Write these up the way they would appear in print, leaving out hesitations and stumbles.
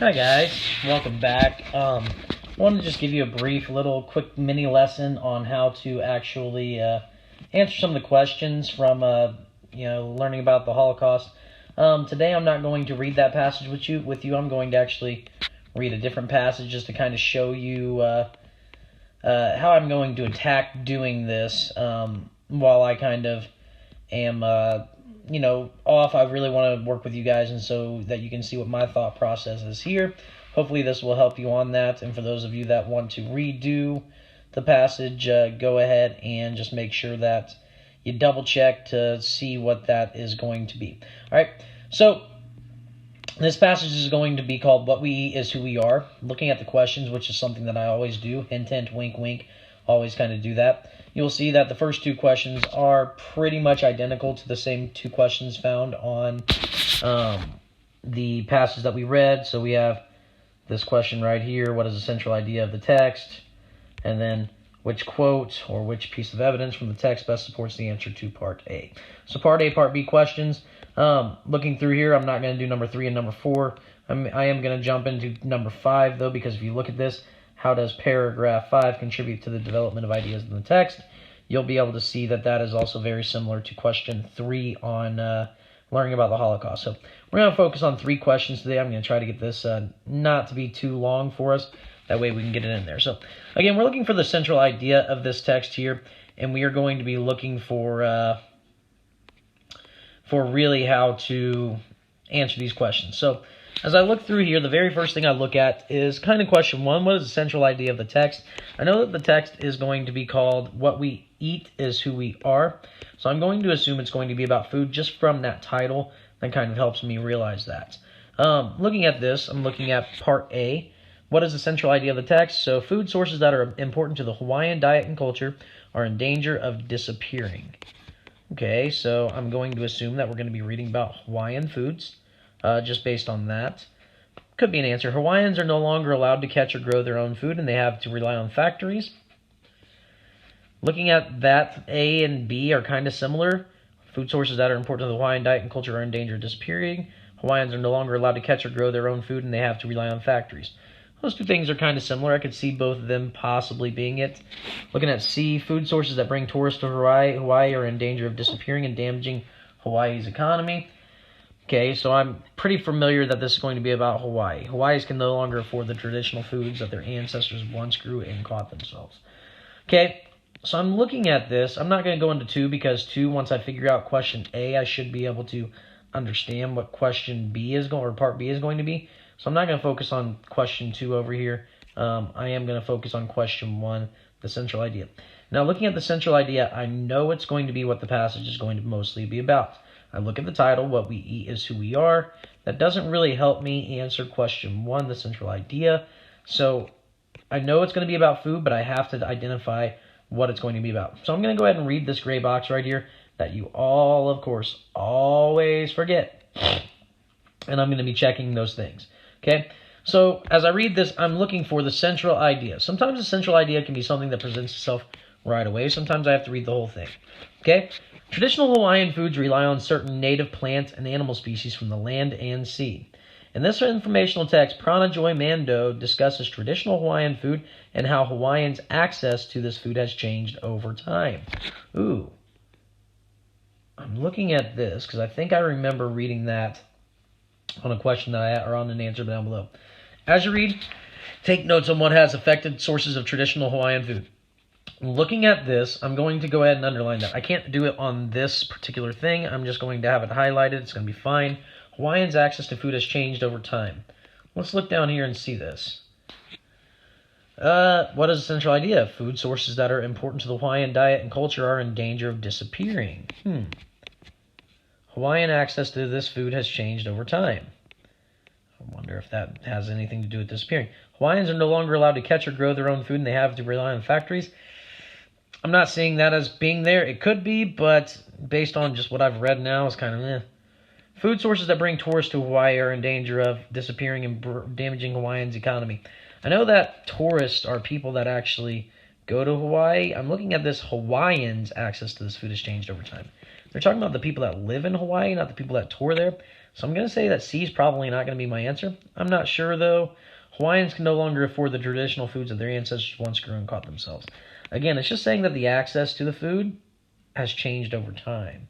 Hi guys, welcome back. I wanted to just give you a brief little quick mini lesson on how to actually answer some of the questions from learning about the Holocaust. Today I'm not going to read that passage with you. I'm going to actually read a different passage just to kind of show you how I'm going to attack doing this while I kind of am off. I really want to work with you guys, and so that you can see what my thought process is here. Hopefully this will help you on that, and for those of you that want to redo the passage, go ahead and just make sure that you double check to see what that is going to be. Alright, so this passage is going to be called What We Eat is Who We Are. Looking at the questions, which is something that I always do, hint, hint, wink, wink, always kind of do that. You'll see that the first two questions are pretty much identical to the same two questions found on the passage that we read. So we have this question right here: what is the central idea of the text? And then which quote or which piece of evidence from the text best supports the answer to Part A? So Part A, Part B questions. Looking through here, I'm not going to do number 3 and number 4. I am going to jump into number 5, though, because if you look at this, how does paragraph 5 contribute to the development of ideas in the text? You'll be able to see that that is also very similar to question 3 on learning about the Holocaust. So we're going to focus on 3 questions today. I'm going to try to get this not to be too long for us. That way we can get it in there. So again, we're looking for the central idea of this text here, and we are going to be looking for really how to answer these questions. So as I look through here, the very first thing I look at is kind of question 1. What is the central idea of the text? I know that the text is going to be called What We Eat is Who We Are. So I'm going to assume it's going to be about food just from that title. That kind of helps me realize that. Looking at this, I'm looking at Part A. What is the central idea of the text? So food sources that are important to the Hawaiian diet and culture are in danger of disappearing. Okay, so I'm going to assume that we're going to be reading about Hawaiian foods, just based on that. Could be an answer. Hawaiians are no longer allowed to catch or grow their own food, and they have to rely on factories. Looking at that, A and B are kind of similar. Food sources that are important to the Hawaiian diet and culture are in danger of disappearing. Hawaiians are no longer allowed to catch or grow their own food, and they have to rely on factories. Those two things are kind of similar. I could see both of them possibly being it. Looking at C, food sources that bring tourists to Hawaii are in danger of disappearing and damaging Hawaii's economy. Okay, so I'm pretty familiar that this is going to be about Hawaii. Hawaiians can no longer afford the traditional foods that their ancestors once grew and caught themselves. Okay, so I'm looking at this. I'm not going to go into 2 because 2, once I figure out question A, I should be able to understand what question B is going, or Part B is going to be. So I'm not going to focus on question 2 over here. I am going to focus on question 1, the central idea. Now, looking at the central idea, I know it's going to be what the passage is going to mostly be about. I look at the title, What We Eat is Who We Are. That doesn't really help me answer question 1, the central idea. So I know it's going to be about food, but I have to identify what it's going to be about. So I'm going to go ahead and read this gray box right here that you all, of course, always forget. And I'm going to be checking those things. Okay, so as I read this, I'm looking for the central idea. Sometimes the central idea can be something that presents itself right away. Sometimes I have to read the whole thing. Okay, traditional Hawaiian foods rely on certain native plant and animal species from the land and sea. In this informational text, Prana Joy Mando discusses traditional Hawaiian food and how Hawaiians' access to this food has changed over time. Ooh, I'm looking at this because I think I remember reading that on a question that or on an answer down below. As you read, take notes on what has affected sources of traditional Hawaiian food. Looking at this, I'm going to go ahead and underline that. I can't do it on this particular thing. I'm just going to have it highlighted. It's going to be fine. Hawaiians' access to food has changed over time. Let's look down here and see this. What is the central idea? Food sources that are important to the Hawaiian diet and culture are in danger of disappearing. Hawaiian access to this food has changed over time. I wonder if that has anything to do with disappearing. Hawaiians are no longer allowed to catch or grow their own food, and they have to rely on factories. I'm not seeing that as being there. It could be, but based on just what I've read now, it's kind of eh. Food sources that bring tourists to Hawaii are in danger of disappearing and damaging Hawaiians' economy. I know that tourists are people that actually go to Hawaii. I'm looking at this. Hawaiians' access to this food has changed over time. They're talking about the people that live in Hawaii, not the people that tour there. So I'm going to say that C is probably not going to be my answer. I'm not sure, though. Hawaiians can no longer afford the traditional foods that their ancestors once grew and caught themselves. Again, it's just saying that the access to the food has changed over time.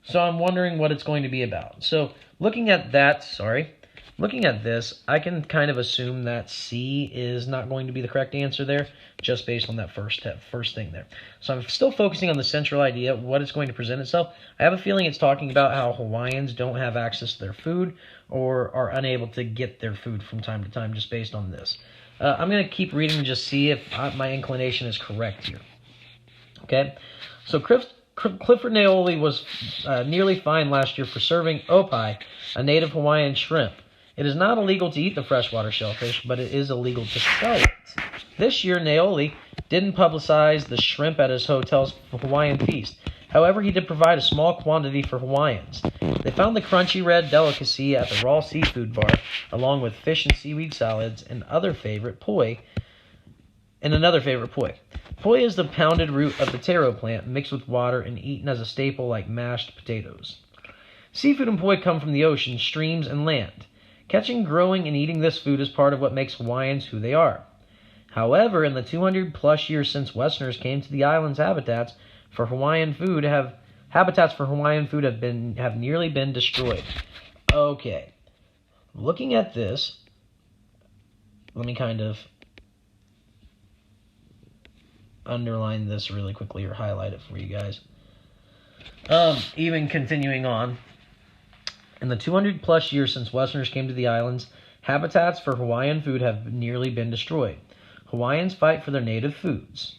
So I'm wondering what it's going to be about. So looking at this, I can kind of assume that C is not going to be the correct answer there, just based on that first thing there. So I'm still focusing on the central idea of what it's going to present itself. I have a feeling it's talking about how Hawaiians don't have access to their food or are unable to get their food from time to time, just based on this. I'm going to keep reading and just see if my inclination is correct here. Okay, so Clifford Naoli was nearly fined last year for serving opai, a native Hawaiian shrimp. It is not illegal to eat the freshwater shellfish, but it is illegal to sell it. This year, Naoli didn't publicize the shrimp at his hotel's Hawaiian feast. However, he did provide a small quantity for Hawaiians. They found the crunchy red delicacy at the raw seafood bar, along with fish and seaweed salads and another favorite poi. Poi is the pounded root of the taro plant, mixed with water and eaten as a staple like mashed potatoes. Seafood and poi come from the ocean, streams, and land. Catching, growing, and eating this food is part of what makes Hawaiians who they are. However, in the 200-plus years since Westerners came to the island's habitats for Hawaiian food have nearly been destroyed. Okay, looking at this, let me kind of underline this really quickly or highlight it for you guys. Even continuing on. In the 200-plus years since Westerners came to the islands, habitats for Hawaiian food have nearly been destroyed. Hawaiians fight for their native foods.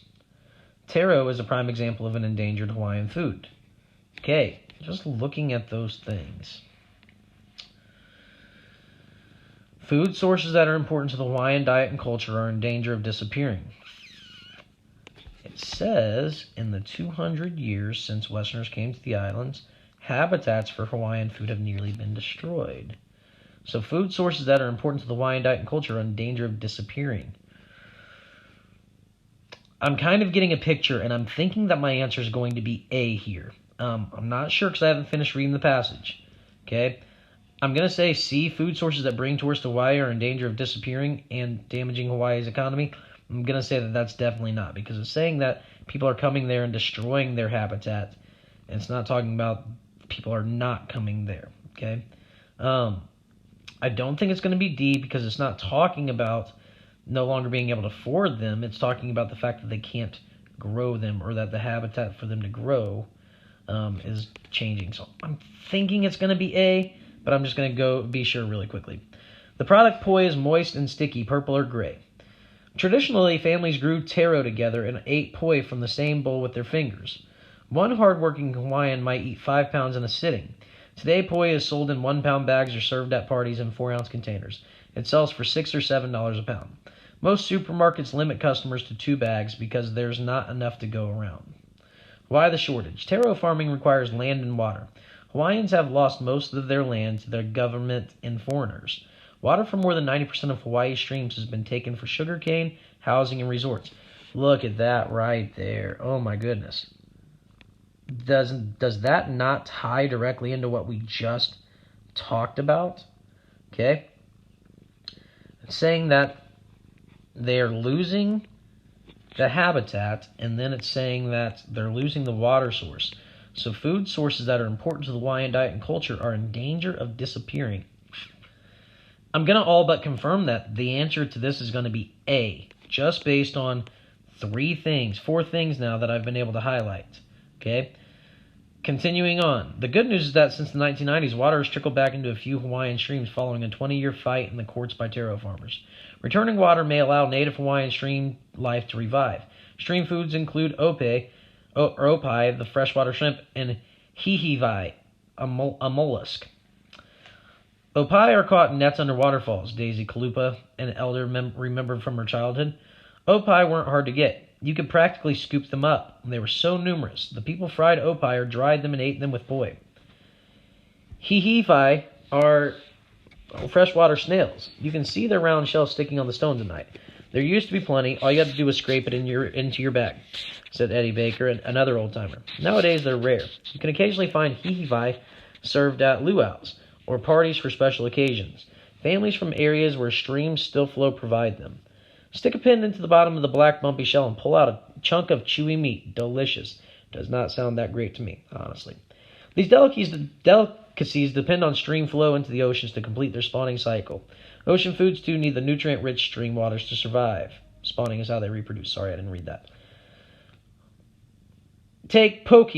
Taro is a prime example of an endangered Hawaiian food. Okay, just looking at those things. Food sources that are important to the Hawaiian diet and culture are in danger of disappearing. It says, in the 200 years since Westerners came to the islands, habitats for Hawaiian food have nearly been destroyed. So food sources that are important to the Hawaiian diet and culture are in danger of disappearing. I'm kind of getting a picture, and I'm thinking that my answer is going to be A here. I'm not sure because I haven't finished reading the passage. Okay? I'm going to say C, food sources that bring tourists to Hawaii are in danger of disappearing and damaging Hawaii's economy. I'm going to say that that's definitely not, because it's saying that people are coming there and destroying their habitat. And it's not talking about people are not coming there, okay? I don't think it's going to be D, because it's not talking about no longer being able to afford them. It's talking about the fact that they can't grow them, or that the habitat for them to grow is changing. So I'm thinking it's going to be A, but I'm just going to go be sure really quickly. The product poi is moist and sticky, purple or gray. Traditionally, families grew taro together and ate poi from the same bowl with their fingers. One hardworking Hawaiian might eat 5 pounds in a sitting. Today, poi is sold in 1-pound bags or served at parties in 4-ounce containers. It sells for $6 or $7 a pound. Most supermarkets limit customers to 2 bags because there's not enough to go around. Why the shortage? Taro farming requires land and water. Hawaiians have lost most of their land to their government and foreigners. Water from more than 90% of Hawaii's streams has been taken for sugarcane, housing, and resorts. Look at that right there. Oh my goodness. Does that not tie directly into what we just talked about? Okay. It's saying that they are losing the habitat, and then it's saying that they're losing the water source. So food sources that are important to the Hawaiian diet and culture are in danger of disappearing. I'm going to all but confirm that the answer to this is going to be A, just based on 4 things now that I've been able to highlight. Okay? Continuing on. The good news is that since the 1990s, water has trickled back into a few Hawaiian streams following a 20-year fight in the courts by taro farmers. Returning water may allow native Hawaiian stream life to revive. Stream foods include opai, the freshwater shrimp, and hihivai, a mollusk. Opai are caught in nets under waterfalls, Daisy Kalupa, an elder remembered from her childhood. Opai weren't hard to get. You could practically scoop them up. They were so numerous. The people fried opai or dried them and ate them with poi. Hihivai are freshwater snails. You can see their round shells sticking on the stones at night. There used to be plenty. All you have to do is scrape it into your bag, said Eddie Baker, another old-timer. Nowadays, they're rare. You can occasionally find hihivai served at luau's, or parties for special occasions. Families from areas where streams still flow provide them. Stick a pin into the bottom of the black bumpy shell and pull out a chunk of chewy meat. Delicious. Does not sound that great to me, honestly. These delicacies depend on stream flow into the oceans to complete their spawning cycle. Ocean foods, too, need the nutrient-rich stream waters to survive. Spawning is how they reproduce. Sorry, I didn't read that. Take poke,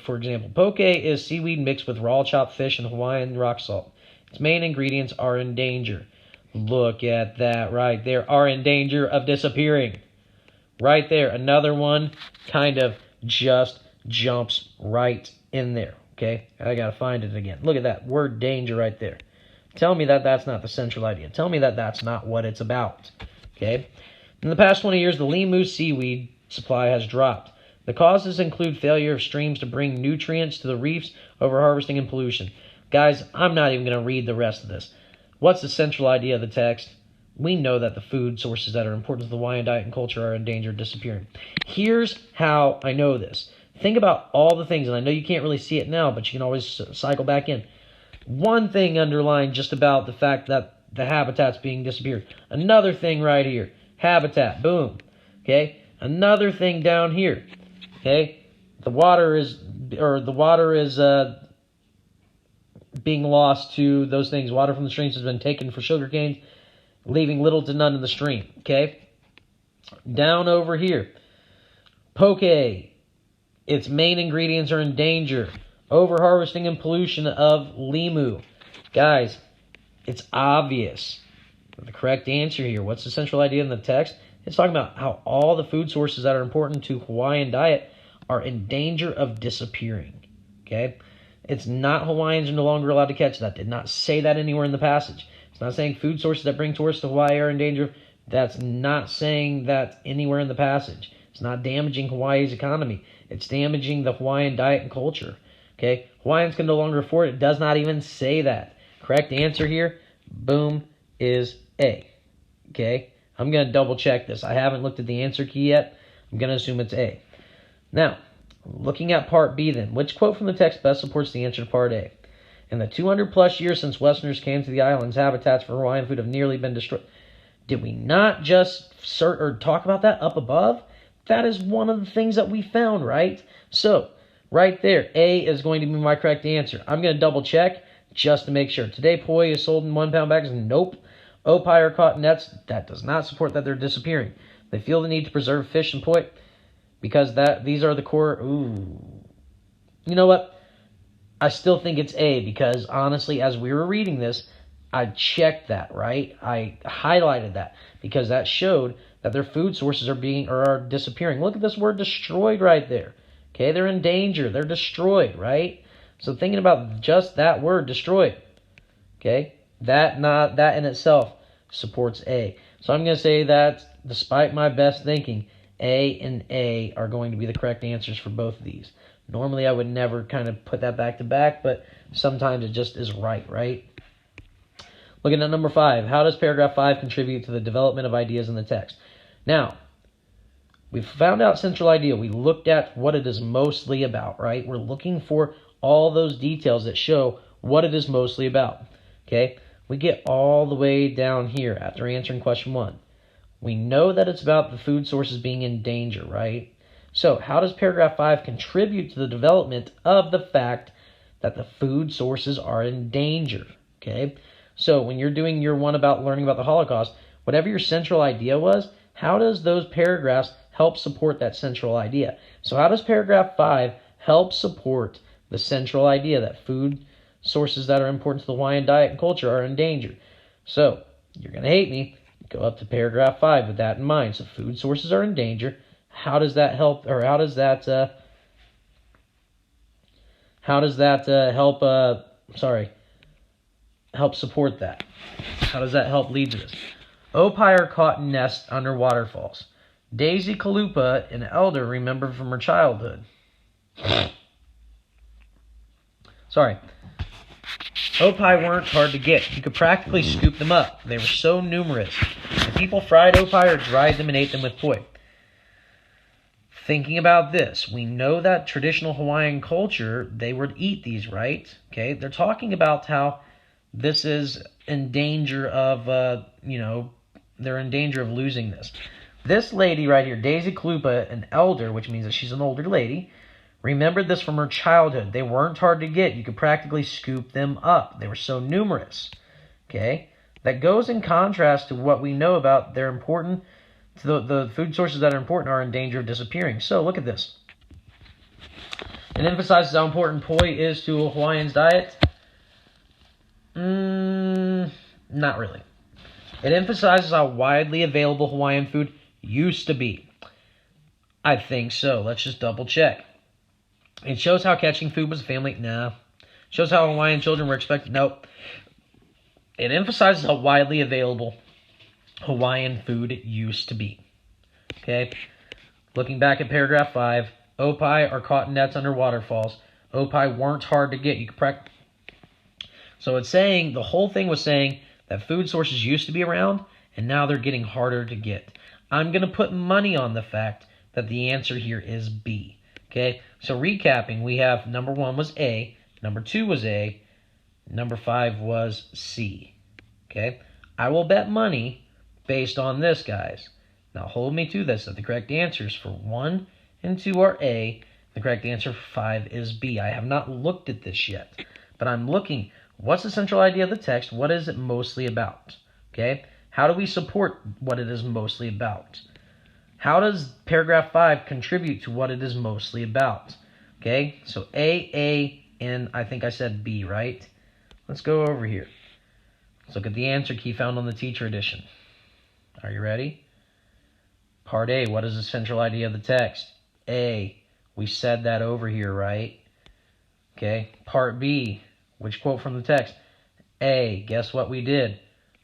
for example. Poke is seaweed mixed with raw chopped fish and Hawaiian rock salt. Its main ingredients are in danger. Look at that right there. Are in danger of disappearing. Right there. Another one kind of just jumps right in there. Okay? I got to find it again. Look at that. Word danger right there. Tell me that that's not the central idea. Tell me that that's not what it's about. Okay? In the past 20 years, the lemur seaweed supply has dropped. The causes include failure of streams to bring nutrients to the reefs, overharvesting, and pollution. Guys, I'm not even going to read the rest of this. What's the central idea of the text? We know that the food sources that are important to the Hawaiian diet and culture are in danger of disappearing. Here's how I know this. Think about all the things, and I know you can't really see it now, but you can always cycle back in. One thing underlined just about the fact that the habitat's being disappeared. Another thing right here. Habitat. Boom. Okay? Another thing down here. Okay? The water is being lost to those things. Water from the streams has been taken for sugar canes, leaving little to none in the stream. Okay? Down over here. Poke. Its main ingredients are in danger. Overharvesting and pollution of limu. Guys, it's obvious. The correct answer here, what's the central idea in the text? It's talking about how all the food sources that are important to Hawaiian diet are in danger of disappearing. Okay? It's not Hawaiians are no longer allowed to catch that. Did not say that anywhere in the passage. It's not saying food sources that bring tourists to Hawaii are in danger. That's not saying that anywhere in the passage. It's not damaging Hawaii's economy. It's damaging the Hawaiian diet and culture. Okay? Hawaiians can no longer afford it. It does not even say that. Correct answer here, boom, is A. Okay? I'm going to double check this. I haven't looked at the answer key yet. I'm going to assume it's A. Now, looking at part B then, which quote from the text best supports the answer to part A? In the 200 plus years since Westerners came to the islands, habitats for Hawaiian food have nearly been destroyed. Did we not just talk about that up above? That is one of the things that we found, right? So, right there, A is going to be my correct answer. I'm going to double check just to make sure. Today, poi is sold in 1 pound bags. Nope. Opai are caught in nets. That does not support that they're disappearing. They feel the need to preserve fish and poi because these are the core. Ooh. You know what? I still think it's A because honestly, as we were reading this, I checked that, right? I highlighted that because that showed that their food sources are disappearing. Look at this word destroyed right there. Okay, they're in danger. They're destroyed, right? So thinking about just that word destroyed, okay, that in itself supports A. So I'm going to say that despite my best thinking, A and A are going to be the correct answers for both of these. Normally I would never kind of put that back to back, but sometimes it just is right? Looking at number 5, how does paragraph 5 contribute to the development of ideas in the text? Now, we've found out central idea. We looked at what it is mostly about, right? We're looking for all those details that show what it is mostly about, okay? We get all the way down here after answering question 1. We know that it's about the food sources being in danger, right? So how does paragraph 5 contribute to the development of the fact that the food sources are in danger, okay? So when you're doing your one about learning about the Holocaust, whatever your central idea was, how does those paragraphs help support that central idea? So how does paragraph 5 help support the central idea that food sources that are important to the Hawaiian diet and culture are in danger? So you're going to hate me. Go up to paragraph 5 with that in mind. So food sources are in danger. How does that help, or how does that help support that? How does that help lead to this? Opai are caught in nests under waterfalls. Daisy Kalupa, an elder, remembered from her childhood. Sorry. Opai weren't hard to get. You could practically scoop them up. They were so numerous. The people fried opai or dried them and ate them with poi. thinking about this, we know that traditional Hawaiian culture, they would eat these, right? Okay, they're talking about how this is in danger of, they're in danger of losing this. This lady right here, Daisy Kalupa, an elder, which means that she's an older lady, remembered this from her childhood. They weren't hard to get. You could practically scoop them up. They were so numerous. Okay? That goes in contrast to what we know about they're important. The food sources that are important are in danger of disappearing. So look at this. It emphasizes how important poi is to a Hawaiian's diet. Not really. It emphasizes how widely available Hawaiian food used to be. I think so. Let's just double check. It shows how catching food was a family. Nah. Shows how Hawaiian children were expected. Nope. It emphasizes how widely available Hawaiian food used to be. Okay? Looking back at paragraph 5, opai are caught in nets under waterfalls. Opai weren't hard to get. You could practice. So it's saying, the whole thing was saying that food sources used to be around, and now they're getting harder to get. I'm going to put money on the fact that the answer here is B. Okay? So recapping, we have number 1 was A, number 2 was A, number 5 was C. Okay? I will bet money based on this, guys. Now hold me to this, that the correct answers for 1 and 2 are A. The correct answer for 5 is B. I have not looked at this yet, but I'm looking. What's the central idea of the text? What is it mostly about? Okay? How do we support what it is mostly about? How does paragraph 5 contribute to what it is mostly about? Okay? So A, and I think I said B, right? Let's go over here. Let's look at the answer key found on the teacher edition. Are you ready? Part A, what is the central idea of the text? A, we said that over here, right? Okay. Part B, which quote from the text? A, guess what we did?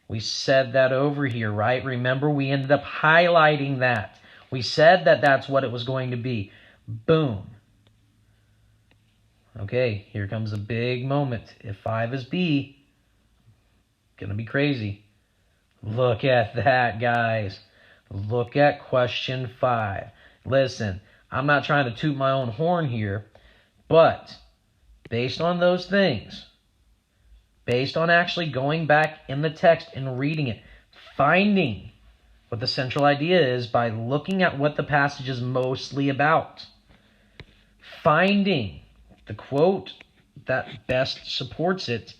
We said that over here, right? Remember, we ended up highlighting that. We said that that's what it was going to be. Boom. Okay, here comes a big moment. If 5 is B, gonna be crazy. Look at that, guys. Look at question 5. Listen, I'm not trying to toot my own horn here, but based on those things, based on actually going back in the text and reading it, finding what the central idea is by looking at what the passage is mostly about, finding the quote that best supports it,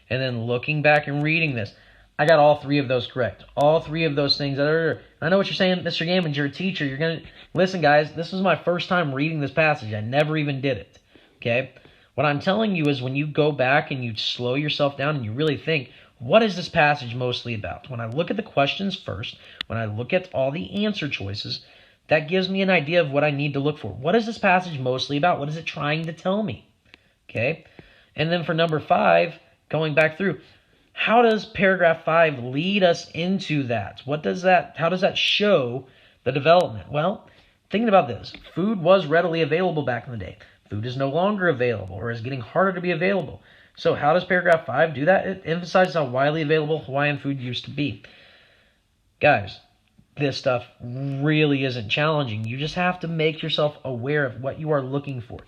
and then looking back and reading this. I got all 3 of those correct. All 3 of those things. I know what you're saying, Mr. Gammons, you're a teacher. You're going to... Listen, guys, this was my first time reading this passage. I never even did it. Okay? What I'm telling you is when you go back and you slow yourself down and you really think, what is this passage mostly about? When I look at the questions first, when I look at all the answer choices, that gives me an idea of what I need to look for. What is this passage mostly about? What is it trying to tell me? Okay? And then for number 5, going back through, how does paragraph 5 lead us into that? How does that show the development? Well, thinking about this, food was readily available back in the day. Food is no longer available or is getting harder to be available. So how does paragraph 5 do that? It emphasizes how widely available Hawaiian food used to be. Guys, this stuff really isn't challenging. You just have to make yourself aware of what you are looking for.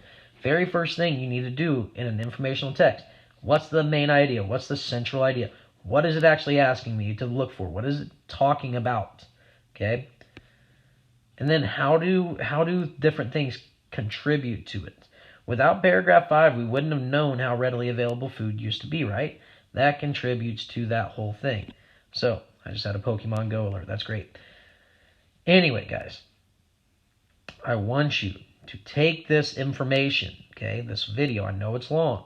Very first thing you need to do in an informational text. What's the main idea? What's the central idea? What is it actually asking me to look for? What is it talking about? Okay? And then how do different things contribute to it? Without paragraph 5, we wouldn't have known how readily available food used to be, right? That contributes to that whole thing. So, I just had a Pokemon Go alert. That's great. Anyway, guys, I want you to take this information, okay, this video, I know it's long,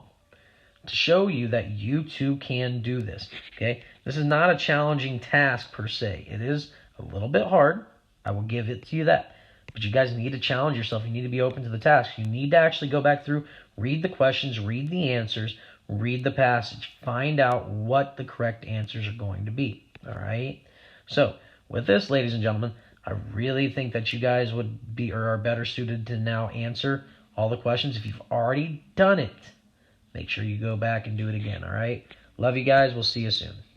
to show you that you too can do this, okay? This is not a challenging task per se. It is a little bit hard. I will give it to you that. But you guys need to challenge yourself. You need to be open to the task. You need to actually go back through, read the questions, read the answers, read the passage, find out what the correct answers are going to be, all right? So, with this, ladies and gentlemen, I really think that you guys would be or are better suited to now answer all the questions. If you've already done it, make sure you go back and do it again, all right? Love you guys. We'll see you soon.